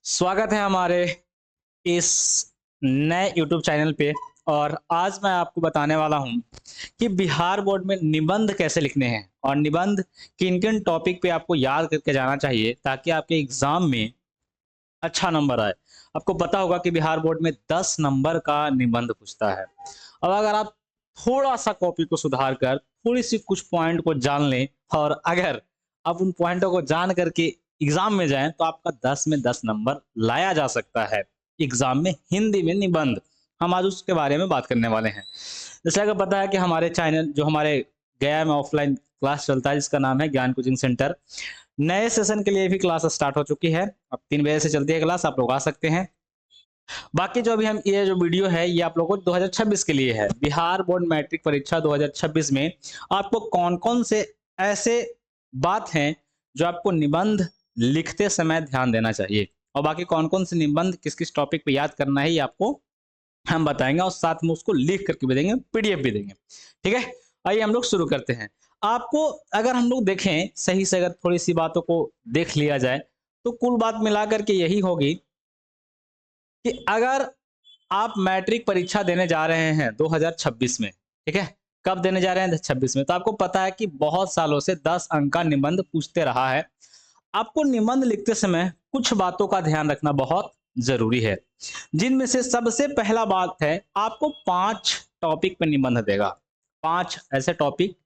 स्वागत है हमारे इस नए YouTube चैनल पे। और आज मैं आपको बताने वाला हूँ कि बिहार बोर्ड में निबंध कैसे लिखने हैं और निबंध किन किन टॉपिक पे आपको याद करके जाना चाहिए ताकि आपके एग्जाम में अच्छा नंबर आए। आपको पता होगा कि बिहार बोर्ड में 10 नंबर का निबंध पूछता है। अब अगर आप थोड़ा सा कॉपी को सुधार कर थोड़ी सी कुछ पॉइंट को जान लें और अगर आप उन पॉइंटों को जान करके एग्जाम में जाएं तो आपका 10 में 10 नंबर लाया जा सकता है एग्जाम में हिंदी में निबंध। हम आज उसके बारे में बात करने वाले हैं। जैसे अगर पता है कि हमारे चैनल जो हमारे गया में ऑफलाइन क्लास चलता है जिसका नाम है ज्ञान कोचिंग सेंटर, नए सेशन के लिए भी क्लास स्टार्ट हो चुकी है। अब 3 बजे से चलती है क्लास, आप लोग आ सकते हैं। बाकी जो अभी हम ये जो वीडियो है ये आप लोगों को 2026 के लिए है। बिहार बोर्ड मैट्रिक परीक्षा 2026 में आपको कौन कौन से ऐसे बात हैं जो आपको निबंध लिखते समय ध्यान देना चाहिए और बाकी कौन कौन से निबंध किस किस टॉपिक पे याद करना है ये आपको हम बताएंगे और साथ में उसको लिख करके भी देंगे, पीडीएफ भी देंगे। ठीक है, आइए हम लोग शुरू करते हैं। आपको अगर हम लोग देखें सही से, अगर थोड़ी सी बातों को देख लिया जाए तो कुल बात मिला करके यही होगी कि अगर आप मैट्रिक परीक्षा देने जा रहे हैं 2026 में, ठीक है, कब देने जा रहे हैं 26 में, तो आपको पता है कि बहुत सालों से 10 अंक का निबंध पूछते रहा है। आपको निबंध लिखते समय कुछ बातों का ध्यान रखना बहुत जरूरी है, जिनमें से सबसे पहला बात है आपको 5 टॉपिक पे निबंध देगा। 5 ऐसे टॉपिक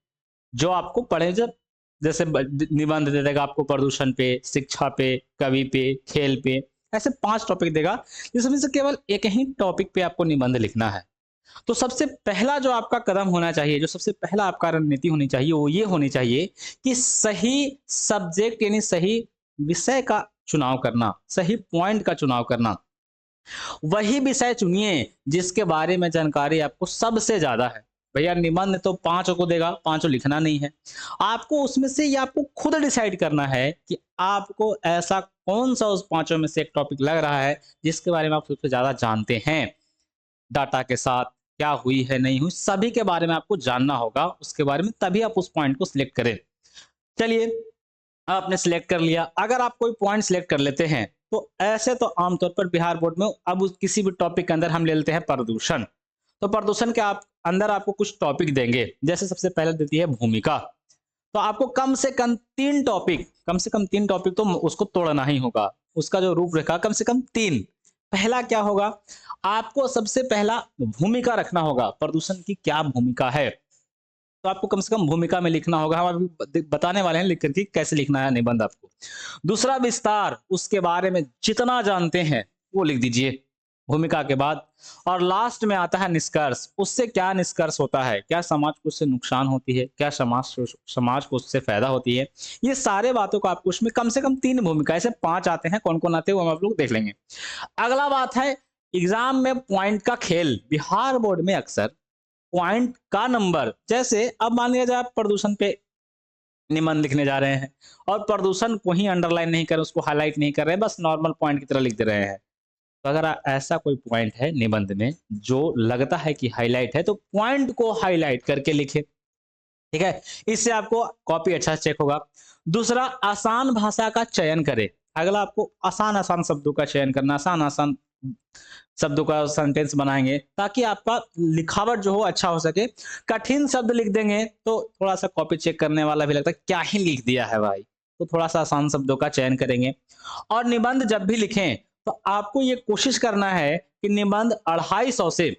जो आपको पढ़े, जब जैसे निबंध दे देगा आपको प्रदूषण पे, शिक्षा पे, कवि पे, खेल पे, ऐसे 5 टॉपिक देगा जिसमें से केवल एक ही टॉपिक पे आपको निबंध लिखना है। तो सबसे पहला जो आपका कदम होना चाहिए, जो सबसे पहला आपका रणनीति होनी चाहिए वो ये होनी चाहिए कि सही सब्जेक्ट यानी सही विषय का चुनाव करना, सही पॉइंट का चुनाव करना। वही विषय चुनिए जिसके बारे में जानकारी आपको सबसे ज्यादा है। भैया निबंध तो 5 को देगा, 5 लिखना नहीं है आपको, उसमें से ये आपको खुद डिसाइड करना है कि आपको ऐसा कौन सा उस 5 में से एक टॉपिक लग रहा है जिसके बारे में आप सबसे ज्यादा जानते हैं। डाटा के साथ क्या हुई है नहीं हुई सभी के बारे में आपको जानना होगा, उसके बारे में तभी आप उस पॉइंट को सिलेक्ट करें। चलिए, आपने सिलेक्ट कर लिया। अगर आप कोई पॉइंट सिलेक्ट कर लेते हैं तो ऐसे तो आमतौर पर बिहार बोर्ड में अब किसी भी टॉपिक के अंदर हम ले लेते हैं प्रदूषण। तो प्रदूषण के आप अंदर आपको कुछ टॉपिक देंगे, जैसे सबसे पहले देती है भूमिका। तो आपको कम से कम 3 टॉपिक, कम से कम 3 टॉपिक तो उसको तोड़ना ही होगा। उसका जो रूपरेखा कम से कम 3। पहला क्या होगा, आपको सबसे पहला भूमिका रखना होगा, प्रदूषण की क्या भूमिका है। तो आपको कम से कम भूमिका में लिखना होगा। हम अभी बताने वाले हैं लिख करके कैसे लिखना है निबंध आपको। दूसरा विस्तार, उसके बारे में जितना जानते हैं वो लिख दीजिए भूमिका के बाद। और लास्ट में आता है निष्कर्ष, उससे क्या निष्कर्ष होता है, क्या समाज को उससे नुकसान होती है, क्या समाज को उससे फायदा होती है। ये सारे बातों को आपको उसमें कम से कम 3 भूमिका, ऐसे 5 आते हैं, कौन कौन आते हैं वो हम आप लोग देख लेंगे। अगला बात है एग्जाम में पॉइंट का खेल। बिहार बोर्ड में अक्सर पॉइंट का नंबर, जैसे अब मान लिया जाए आप प्रदूषण पे निबंध लिखने जा रहे हैं और प्रदूषण को ही अंडरलाइन नहीं कर रहे, उसको हाईलाइट नहीं कर रहे हैं, बस नॉर्मल पॉइंट की तरह लिख दे रहे हैं। तो अगर ऐसा कोई पॉइंट है निबंध में जो लगता है कि हाईलाइट है तो पॉइंट को हाईलाइट करके लिखे। ठीक है, इससे आपको कॉपी अच्छा चेक होगा। दूसरा, आसान भाषा का चयन करें। अगला आपको आसान आसान शब्दों का चयन करना, आसान आसान शब्दों का सेंटेंस बनाएंगे ताकि आपका लिखावट जो हो अच्छा हो सके। कठिन शब्द लिख देंगे तो थोड़ा सा कॉपी चेक करने वाला भी लगता है क्या ही लिख दिया है भाई, तो थोड़ा सा आसान शब्दों का चयन करेंगे। और निबंध जब भी लिखें तो आपको ये कोशिश करना है कि निबंध 250 से,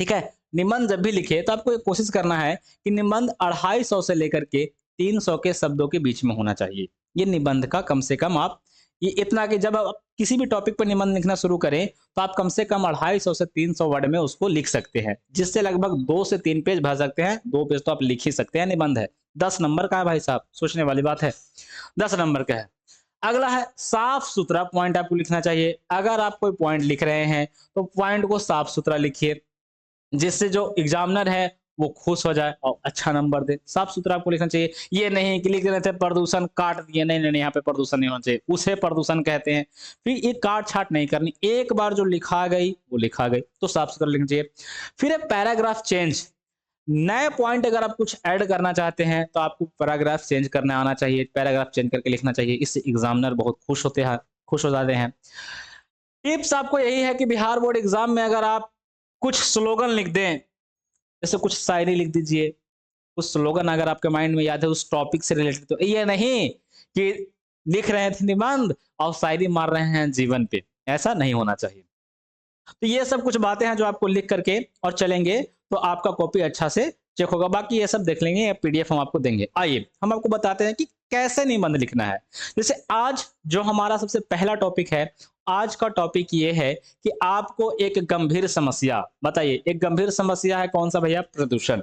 ठीक है, निबंध जब भी लिखे तो आपको ये कोशिश करना है कि निबंध 250 से लेकर के 300 के शब्दों के बीच में होना चाहिए। ये निबंध का कम से कम आप ये इतना कि जब आप किसी भी टॉपिक पर निबंध लिखना शुरू करें तो आप कम से कम 250 से 300 वर्ड में उसको लिख सकते हैं, जिससे लगभग 2 से 3 पेज भर सकते हैं। 2 पेज तो आप लिख ही सकते हैं। निबंध है 10 नंबर का है भाई साहब, सोचने वाली बात है, 10 नंबर का है। अगला है साफ सुथरा पॉइंट आपको लिखना चाहिए। अगर आप कोई पॉइंट लिख रहे हैं तो पॉइंट को साफ सुथरा लिखिए, जिससे जो एग्जामिनर है वो खुश हो जाए और अच्छा नंबर दे। साफ सुथरा आपको लिखना चाहिए, ये नहीं कि लिख रहे थे प्रदूषण काट दिए, नहीं नहीं नहीं, यहाँ पे प्रदूषण नहीं होना चाहिए, उसे प्रदूषण कहते हैं। फिर ये काट छाट नहीं करनी, एक बार जो लिखा गई वो लिखा गई, तो साफ सुथरा लिखना चाहिए। फिर एक पैराग्राफ चेंज, नए पॉइंट अगर आप कुछ ऐड करना चाहते हैं तो आपको पैराग्राफ चेंज करने आना चाहिए, पैराग्राफ चेंज करके लिखना चाहिए। इससे एग्जामिनर बहुत खुश होते हैं खुश हो जाते हैं। टिप्स आपको यही है कि बिहार बोर्ड एग्जाम में अगर आप कुछ स्लोगन लिख दें, जैसे कुछ शायरी लिख दीजिए, कुछ स्लोगन अगर आपके माइंड में याद है उस टॉपिक से रिलेटेड, तो ये नहीं कि लिख रहे थे निबंध और शायरी मार रहे हैं जीवन पे, ऐसा नहीं होना चाहिए। तो ये सब कुछ बातें हैं जो आपको लिख करके और चलेंगे तो आपका कॉपी अच्छा से चेक होगा। बाकी ये सब देख लेंगे, या पीडीएफ हम आपको देंगे। आइए हम आपको बताते हैं कि कैसे निबंध लिखना है। जैसे आज जो हमारा सबसे पहला टॉपिक है, आज का टॉपिक ये है कि आपको एक गंभीर समस्या बताइए, एक गंभीर समस्या है कौन सा भैया? प्रदूषण।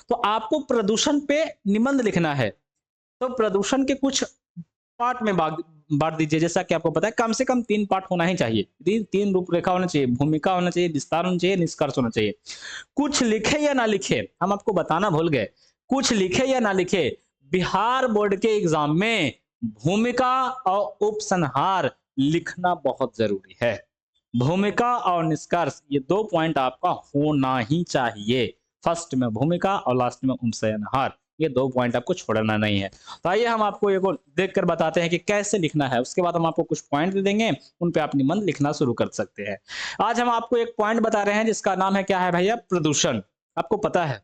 तो आपको प्रदूषण पे निबंध लिखना है। तो प्रदूषण के कुछ पार्ट में बांट दीजिए। जैसा कि आपको पता है कम से कम 3 पार्ट होना ही चाहिए। 3 रूपरेखा होना चाहिए, भूमिका होना चाहिए, विस्तार होना चाहिए, निष्कर्ष होना चाहिए। कुछ लिखे या ना लिखे, हम आपको बताना भूल गए, कुछ लिखे या ना लिखे, बिहार बोर्ड के एग्जाम में भूमिका और उपसंहार लिखना बहुत जरूरी है। भूमिका और निष्कर्ष ये 2 पॉइंट आपका होना ही चाहिए। फर्स्ट में भूमिका और लास्ट में उपसंहार, ये 2 पॉइंट आपको छोड़ना नहीं है। तो आइए हम आपको एक और देख कर बताते हैं कि कैसे लिखना है। उसके बाद हम आपको कुछ पॉइंट दे देंगे, उन पे आप निबंध लिखना शुरू कर सकते हैं। आज हम आपको एक पॉइंट बता रहे हैं जिसका नाम है, क्या है भैया? प्रदूषण। आपको पता है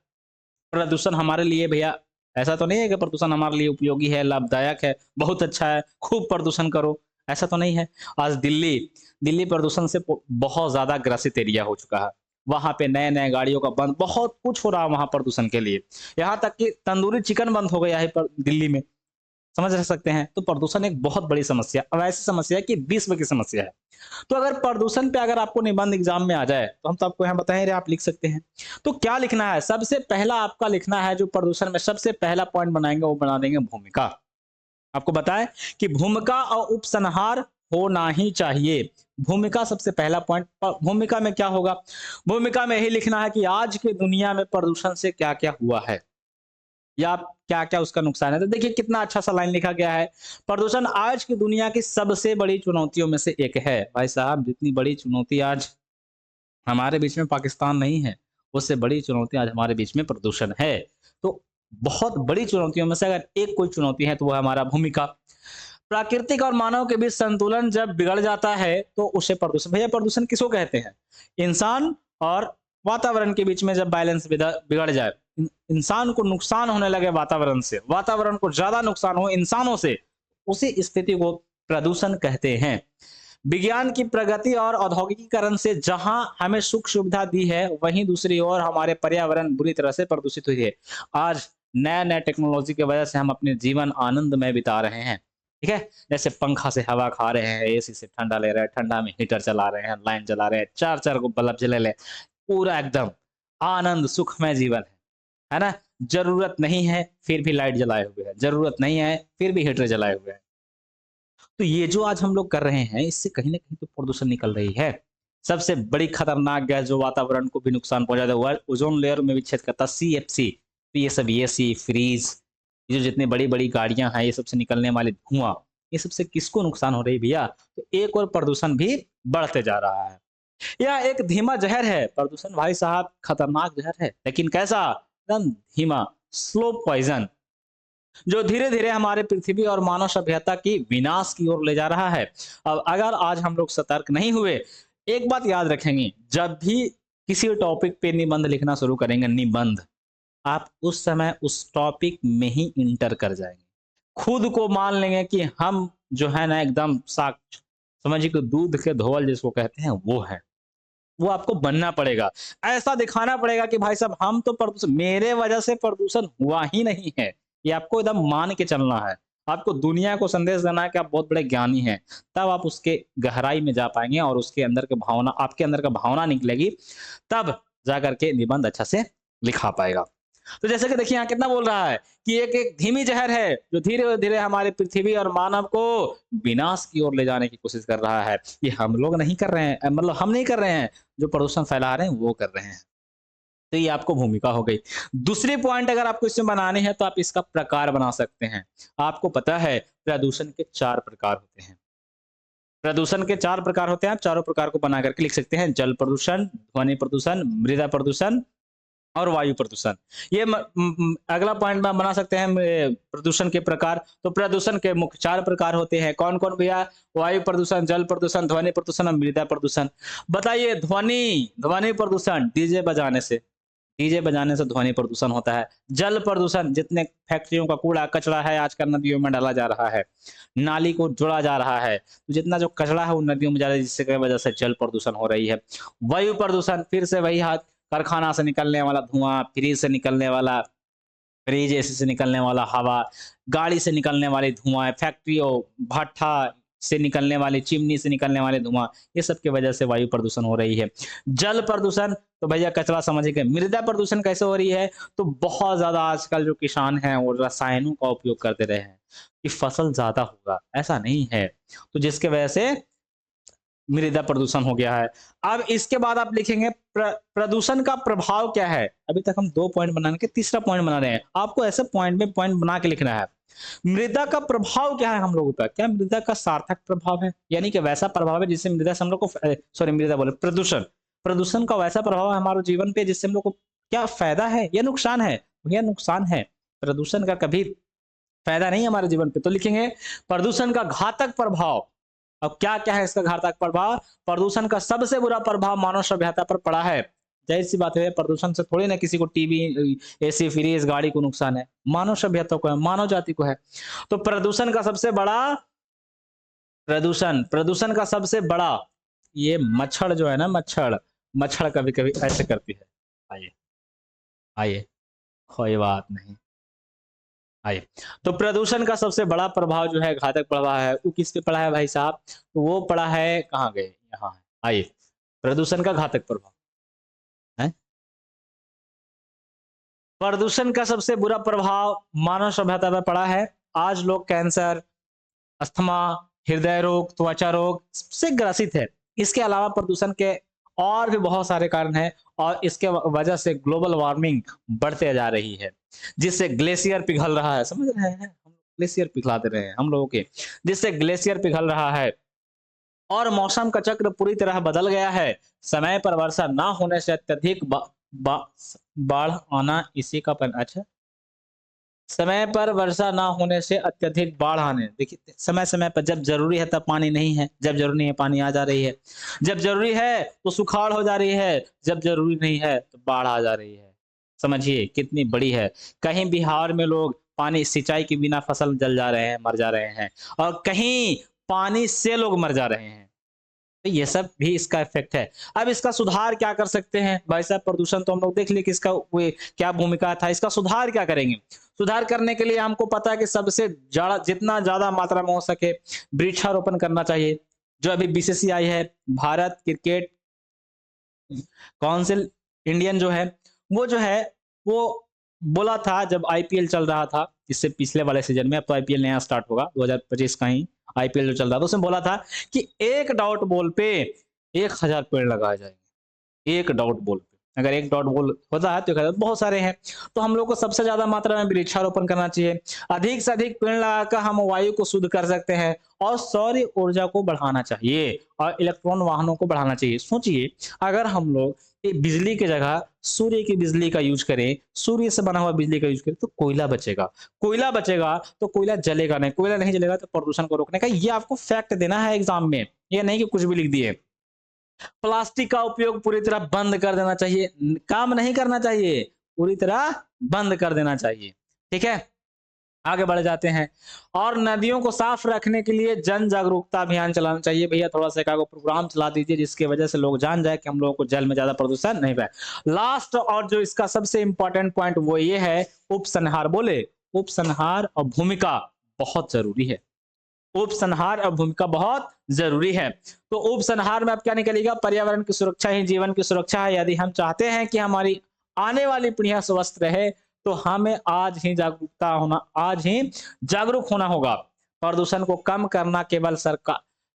प्रदूषण हमारे लिए भैया, ऐसा तो नहीं है कि प्रदूषण हमारे लिए उपयोगी है, लाभदायक है, बहुत अच्छा है, खूब प्रदूषण करो, ऐसा तो नहीं है। आज दिल्ली दिल्ली प्रदूषण से बहुत ज्यादा ग्रसित एरिया हो चुका है। वहां पे नए नए गाड़ियों का बंद, बहुत कुछ हो रहा है वहां प्रदूषण के लिए। यहाँ तक कि तंदूरी चिकन बंद हो गया है दिल्ली में, समझ रह सकते हैं। तो प्रदूषण एक बहुत बड़ी समस्या, अब ऐसी समस्या है कि विश्व की समस्या है। तो अगर प्रदूषण पे अगर आपको निबंध एग्जाम में आ जाए तो हम तो आपको यहाँ बताएं, आप लिख सकते हैं। तो क्या लिखना है? सबसे पहला आपका लिखना है, जो प्रदूषण में सबसे पहला पॉइंट बनाएंगे वो बना देंगे भूमिका। आपको बताएं कि भूमिका और उपसंहार होना ही चाहिए। भूमिका सबसे पहला पॉइंट। भूमिका में क्या होगा? भूमिका में यही लिखना है कि आज की दुनिया में प्रदूषण से क्या क्या हुआ है, या क्या क्या उसका नुकसान है। तो देखिए कितना अच्छा सा लाइन लिखा गया है, प्रदूषण आज की दुनिया की सबसे बड़ी चुनौतियों में से एक है। भाई साहब, जितनी बड़ी चुनौती आज हमारे बीच में पाकिस्तान नहीं है, उससे बड़ी चुनौती आज हमारे बीच में प्रदूषण है। तो बहुत बड़ी चुनौतियों में से अगर एक कोई चुनौती है तो वो है हमारा भूमिका। प्राकृतिक और मानव के बीच संतुलन जब बिगड़ जाता है तो उसे प्रदूषण। भैया प्रदूषण किसको कहते हैं? इंसान और वातावरण के बीच में जब बैलेंस बिगड़ जाए, इंसान को नुकसान होने लगे वातावरण से, वातावरण को ज्यादा नुकसान हो इंसानों से, उसी स्थिति को प्रदूषण कहते हैं। विज्ञान की प्रगति और औद्योगिकीकरण से जहां हमें सुख सुविधा दी है, वहीं दूसरी ओर हमारे पर्यावरण बुरी तरह से प्रदूषित हुई है। आज नया नया टेक्नोलॉजी की वजह से हम अपने जीवन आनंद में बिता रहे हैं, ठीक है। जैसे पंखा से हवा खा रहे हैं, एसी से ठंडा ले रहे हैं, ठंडा में हीटर चला रहे हैं, लाइन चला रहे हैं, चार चार को बल्ब जले ले, पूरा एकदम आनंद सुखमय जीवन है ना। जरूरत नहीं है फिर भी लाइट जलाए हुए है, जरूरत नहीं है फिर भी हीटर जलाए हुए हैं। तो ये जो आज हम लोग कर रहे हैं, इससे कहीं ना कहीं तो प्रदूषण निकल रही है। सबसे बड़ी खतरनाक गैस जो वातावरण को भी नुकसान पहुंचाता है, वर्ल्ड ओजोन लेयर में भी छेद करता है, सीएफसी। तो ये सब एसी फ्रीज, ये जो जितनी बड़ी बड़ी गाड़ियां हैं, ये सबसे निकलने वाले धुआं, ये सबसे किसको नुकसान हो रही है भैया? तो एक और प्रदूषण भी बढ़ते जा रहा है। यह एक धीमा जहर है प्रदूषण, भाई साहब खतरनाक जहर है, लेकिन कैसा? एकदम धीमा, स्लो पॉइजन, जो धीरे धीरे हमारे पृथ्वी और मानव सभ्यता की विनाश की ओर ले जा रहा है। अब अगर आज हम लोग सतर्क नहीं हुए, एक बात याद रखेंगे, जब भी किसी टॉपिक पे निबंध लिखना शुरू करेंगे, निबंध, आप उस समय उस टॉपिक में ही इंटर कर जाएंगे, खुद को मान लेंगे कि हम जो है ना एकदम साक्ष, समझिए कि दूध के धोवल जिसको कहते हैं वो है। वो आपको बनना पड़ेगा, ऐसा दिखाना पड़ेगा कि भाई साहब हम तो प्रदूषण, मेरे वजह से प्रदूषण हुआ ही नहीं है। ये आपको एकदम मान के चलना है, आपको दुनिया को संदेश देना है कि आप बहुत बड़े ज्ञानी हैं। तब आप उसके गहराई में जा पाएंगे और उसके अंदर के भावना, आपके अंदर का भावना निकलेगी, तब जाकर के निबंध अच्छा से लिखा पाएगा। तो जैसे कि देखिए यहाँ कितना बोल रहा है कि एक धीमी जहर है जो धीरे धीरे हमारे पृथ्वी और मानव को विनाश की ओर ले जाने की कोशिश कर रहा है। ये हम लोग नहीं कर रहे हैं, मतलब हम नहीं कर रहे हैं, जो प्रदूषण फैला रहे हैं वो कर रहे हैं। तो ये आपको भूमिका हो गई। दूसरी पॉइंट अगर आपको इसमें बनानी है तो आप इसका प्रकार बना सकते हैं। आपको पता है प्रदूषण के 4 प्रकार होते हैं। प्रदूषण के 4 प्रकार होते हैं, आप चारों प्रकार को बना करके लिख सकते हैं। जल प्रदूषण, ध्वनि प्रदूषण, मृदा प्रदूषण और वायु प्रदूषण। ये अगला पॉइंट में हम बना सकते हैं प्रदूषण के प्रकार। तो प्रदूषण के मुख्य 4 प्रकार होते हैं। कौन-कौन भैया? वायु प्रदूषण, जल प्रदूषण, ध्वनि प्रदूषण और मृदा प्रदूषण। बताइए ध्वनि प्रदूषण डीजे बजाने से ध्वनि प्रदूषण होता है। जल प्रदूषण, जितने फैक्ट्रियों का कूड़ा कचरा है आजकल नदियों में डाला जा रहा है, नाली को जोड़ा जा रहा है, तो जितना जो कचरा है वो नदियों में जा रहा है, जिससे वजह से जल प्रदूषण हो रही है। वायु प्रदूषण, फिर से वही हाथ, कारखाना से निकलने वाला धुआं, फ्रिज से निकलने वाला, फ्रिज एसी से निकलने वाला हवा, गाड़ी से निकलने वाले धुआं, फैक्ट्रियों, भट्ठा से निकलने वाले, चिमनी से निकलने वाले धुआं, ये सब की वजह से वायु प्रदूषण हो रही है। जल प्रदूषण, तो भैया कचरा समझ गए। मृदा प्रदूषण कैसे हो रही है? तो बहुत ज्यादा आजकल जो किसान हैं वो रसायनों का उपयोग करते रहे हैं कि फसल ज्यादा होगा, ऐसा नहीं है, तो जिसके वजह से मृदा प्रदूषण हो गया है। अब इसके बाद आप लिखेंगे प्रदूषण का प्रभाव क्या है। अभी तक हम 2 पॉइंट बनाने के तीसरा पॉइंट बना रहे हैं, आपको ऐसे पॉइंट में पॉइंट बना के लिखना है। मृदा का प्रभाव क्या है हम लोगों पर? क्या मृदा का सार्थक प्रभाव है, यानी कि वैसा प्रभाव है जिससे मृदा से हम लोग को, सॉरी मृदा बोले, प्रदूषण प्रदूषण का वैसा प्रभाव है हमारे जीवन पे जिससे हम लोग को क्या फायदा है या नुकसान है? भैया नुकसान है। प्रदूषण का कभी फायदा नहीं है हमारे जीवन पे। तो लिखेंगे प्रदूषण का घातक प्रभाव। अब क्या क्या है इसका घातक प्रभाव? प्रदूषण का सबसे बुरा प्रभाव मानव सभ्यता पर पड़ा है। जाहिर सी बात है, प्रदूषण से थोड़ी ना किसी को टीबी, एसी, फ्रिज, गाड़ी को नुकसान है, मानव सभ्यता को है, मानव जाति को है। तो प्रदूषण का सबसे बड़ा, प्रदूषण का सबसे बड़ा, ये मच्छर जो है ना, मच्छर कभी कभी ऐसे करती है। आइए आइए, कोई बात नहीं, आइए। तो प्रदूषण का सबसे बड़ा प्रभाव जो है, घातक प्रभाव है, वो किस पे पड़ा है भाई साहब? तो वो पड़ा है, कहाँ गए, यहाँ है। आइए, प्रदूषण का घातक प्रभाव है। प्रदूषण का सबसे बुरा प्रभाव मानव सभ्यता पर पड़ा है। आज लोग कैंसर, अस्थमा, हृदय रोग, त्वचा रोग से ग्रसित है। इसके अलावा प्रदूषण के और भी बहुत सारे कारण हैं, और इसके वजह से ग्लोबल वार्मिंग बढ़ते जा रही है, जिससे ग्लेशियर पिघल रहा है। समझ रहे हैं, हम ग्लेशियर पिघला दे रहे हैं हम लोगों के, जिससे ग्लेशियर पिघल रहा है और मौसम का चक्र पूरी तरह बदल गया है। समय पर वर्षा ना होने से अत्यधिक बाढ़ आना इसी का अच्छा, समय पर वर्षा ना होने से अत्यधिक बाढ़ आने। देखिए, समय समय पर जब जरूरी है तब पानी नहीं है, जब जरूरी नहीं है पानी आ जा रही है, जब जरूरी है तो सुखाड़ हो जा रही है, जब जरूरी नहीं है तो बाढ़ आ जा रही है। समझिए कितनी बड़ी है। कहीं बिहार में लोग पानी सिंचाई के बिना फसल जल जा रहे हैं, मर जा रहे हैं, और कहीं पानी से लोग मर जा रहे हैं। तो ये सब भी इसका इफेक्ट है। अब इसका सुधार क्या कर सकते हैं भाई साहब? प्रदूषण तो हम लोग देख लिए कि इसका वो क्या भूमिका था, इसका सुधार क्या करेंगे? सुधार करने के लिए हमको पता है कि सबसे ज्यादा, जितना ज्यादा मात्रा में हो सके वृक्षारोपण करना चाहिए। जो अभी बीसीसीआई है, भारत क्रिकेट काउंसिल इंडियन जो है, वो जो है वो बोला था जब आईपीएल चल रहा था, इससे पिछले वाले सीजन में, अब तो आईपीएल नया स्टार्ट होगा 2025 का ही आईपीएल जो चल रहा था, उसमें बोला था कि एक डॉट बॉल पे 1000 पेड़ लगाए जाएंगे। एक डॉट बॉल पे अगर एक डॉट बॉल होता है तो 1000, बहुत सारे हैं। तो हम लोग को सबसे ज्यादा मात्रा में वृक्षारोपण करना चाहिए। अधिक से अधिक पेड़ लगाकर हम वायु को शुद्ध कर सकते हैं, और सौर ऊर्जा को बढ़ाना चाहिए, और इलेक्ट्रॉन वाहनों को बढ़ाना चाहिए। सोचिए, अगर हम लोग बिजली की जगह सूर्य की बिजली का यूज करें, सूर्य से बना हुआ बिजली का यूज करें, तो कोयला बचेगा। कोयला बचेगा तो कोयला जलेगा नहीं, कोयला नहीं जलेगा तो प्रदूषण को रोकने का, ये आपको फैक्ट देना है एग्जाम में, ये नहीं कि कुछ भी लिख दिए। प्लास्टिक का उपयोग पूरी तरह बंद कर देना चाहिए, काम नहीं करना चाहिए, पूरी तरह बंद कर देना चाहिए। ठीक है, आगे बढ़ जाते हैं। और नदियों को साफ रखने के लिए जन जागरूकता अभियान चलाना चाहिए। भैया थोड़ा सा एकागो प्रोग्राम चला दीजिए जिसकी वजह से लोग जान जाए कि हम लोगों को जल में ज्यादा प्रदूषण नहीं पाए। लास्ट और जो इसका सबसे इंपॉर्टेंट पॉइंट वो ये है, उपसंहार। बोले, उपसंहार और भूमिका बहुत जरूरी है। उपसंहार और भूमिका बहुत जरूरी है। तो उपसंहार में अब क्या निकलेगा? पर्यावरण की सुरक्षा ही जीवन की सुरक्षा है। यदि हम चाहते हैं कि हमारी आने वाली पीढ़ियां स्वस्थ रहे, तो हमें आज ही जागरूक होना होगा। प्रदूषण को कम करना केवल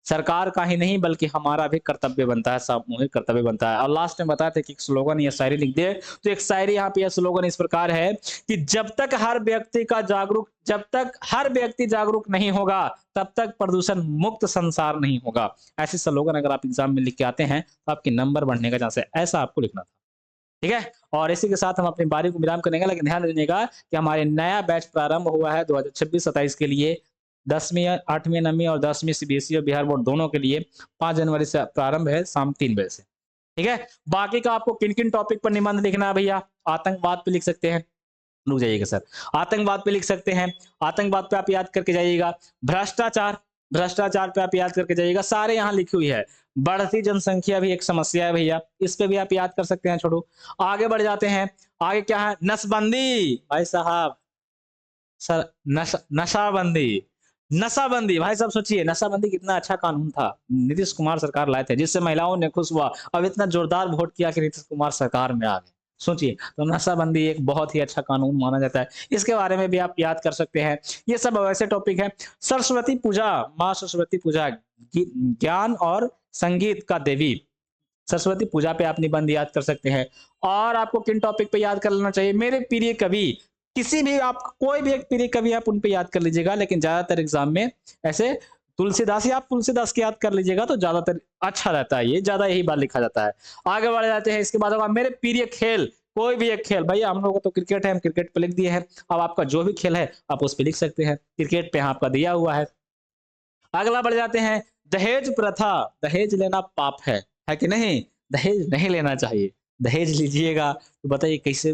सरकार का ही नहीं बल्कि हमारा भी कर्तव्य बनता है, सामूहिक कर्तव्य बनता है। और लास्ट में बताया था कि एक स्लोगन या शायरी लिख दे, तो एक शायरी यहाँ पे, यह स्लोगन इस प्रकार है कि जब तक हर व्यक्ति जागरूक नहीं होगा, तब तक प्रदूषण मुक्त संसार नहीं होगा। ऐसे स्लोगन अगर आप एग्जाम में लिख के आते हैं तो आपके नंबर बढ़ने का चांस है। ऐसा आपको लिखना था। ठीक है। और इसी के साथ हम अपनी बारी को विराम करेंगे, लेकिन ध्यान दीजिएगा कि हमारे नया बैच प्रारंभ हुआ है 2026-27 के लिए, 10वीं 8वीं 9वीं और 10वीं सीबीएसई और बिहार बोर्ड दोनों के लिए 5 जनवरी से प्रारंभ है, शाम 3 बजे से। ठीक है। बाकी का आपको किन किन टॉपिक पर निबंध लिखना है भैया? आतंकवाद पे लिख सकते हैं, रुक जाइएगा सर, आतंकवाद पे लिख सकते हैं, आतंकवाद पे आप याद करके जाइएगा। भ्रष्टाचार, भ्रष्टाचार पे आप याद करके जाइएगा, सारे यहाँ लिखी हुई है। बढ़ती जनसंख्या भी एक समस्या है भैया, इस पे भी आप याद कर सकते हैं। छोड़ो, आगे बढ़ जाते हैं। आगे क्या है? नसबंदी भाई साहब, सर नशाबंदी, नशाबंदी भाई साहब, सोचिए नशाबंदी कितना अच्छा कानून था, नीतीश कुमार सरकार लाए थे, जिससे महिलाओं ने खुश हुआ, अब इतना जोरदार वोट किया कि नीतीश कुमार सरकार में आ गए। सोचिए, तो नशाबंदी एक बहुत ही अच्छा कानून माना जाता है, इसके बारे में भी आप याद कर सकते हैं। ये सब वैसे टॉपिक है। सरस्वती पूजा, माँ सरस्वती पूजा, ज्ञान और संगीत का देवी, सरस्वती पूजा पे आप निबंध याद कर सकते हैं। और आपको किन टॉपिक पे याद कर लेना चाहिए? मेरे प्रिय कवि, किसी भी आप कोई भी एक प्रिय कवि आप उन पे याद कर लीजिएगा, लेकिन ज्यादातर एग्जाम में ऐसे तुलसीदास, या आप तुलसीदास की याद कर लीजिएगा तो ज्यादातर अच्छा रहता है, ये ज्यादा यही बार लिखा जाता है। आगे बढ़ जाते हैं। इसके बाद होगा मेरे प्रिय खेल, कोई भी एक खेल। भैया हम लोग को तो क्रिकेट है, हम क्रिकेट पे लिख दिए हैं, अब आपका जो भी खेल है आप उस पे लिख सकते हैं, क्रिकेट पे यहाँ आपका दिया हुआ है। अगला बढ़ जाते हैं, दहेज प्रथा, दहेज लेना पाप है कि नहीं? दहेज नहीं लेना चाहिए, दहेज लीजिएगा तो बताइए कैसे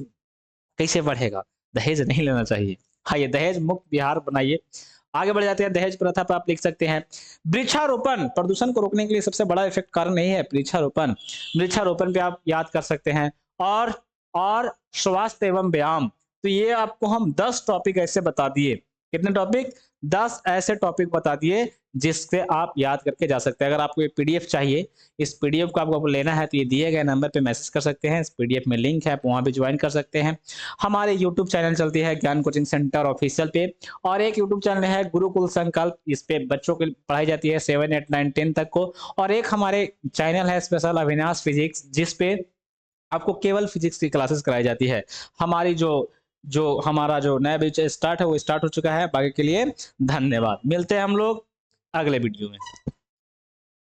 कैसे बढ़ेगा? दहेज नहीं लेना चाहिए। हाँ, ये दहेज मुक्त बिहार बनाइए। आगे बढ़ जाते हैं, दहेज प्रथा पर आप लिख सकते हैं। वृक्षारोपण, प्रदूषण को रोकने के लिए सबसे बड़ा इफेक्ट कारण नहीं है वृक्षारोपण, वृक्षारोपण पे आप याद कर सकते हैं। और और स्वास्थ्य एवं व्यायाम, तो ये आपको हम 10 टॉपिक ऐसे बता दिए। कितने टॉपिक? 10 ऐसे टॉपिक बता दिए जिससे आप याद करके जा सकते हैं। अगर आपको ये पीडीएफ चाहिए, इस पीडीएफ को आपको लेना है तो ये दिए गए नंबर पे मैसेज कर सकते हैं, इस पीडीएफ में लिंक है, आप वहाँ भी ज्वाइन कर सकते हैं। हमारे यूट्यूब चैनल चलती है ज्ञान कोचिंग सेंटर ऑफिशियल पे, और एक यूट्यूब चैनल है गुरुकुल संकल्प, इस पे बच्चों की पढ़ाई जाती है 7, 8, 9, 10 तक को। और एक हमारे चैनल है स्पेशल अविनाश फिजिक्स, जिस पे आपको केवल फिजिक्स की क्लासेस कराई जाती है। हमारी जो जो हमारा जो नया बैच स्टार्ट है वो स्टार्ट हो चुका है। बाकी के लिए धन्यवाद, मिलते हैं हम लोग अगले वीडियो में।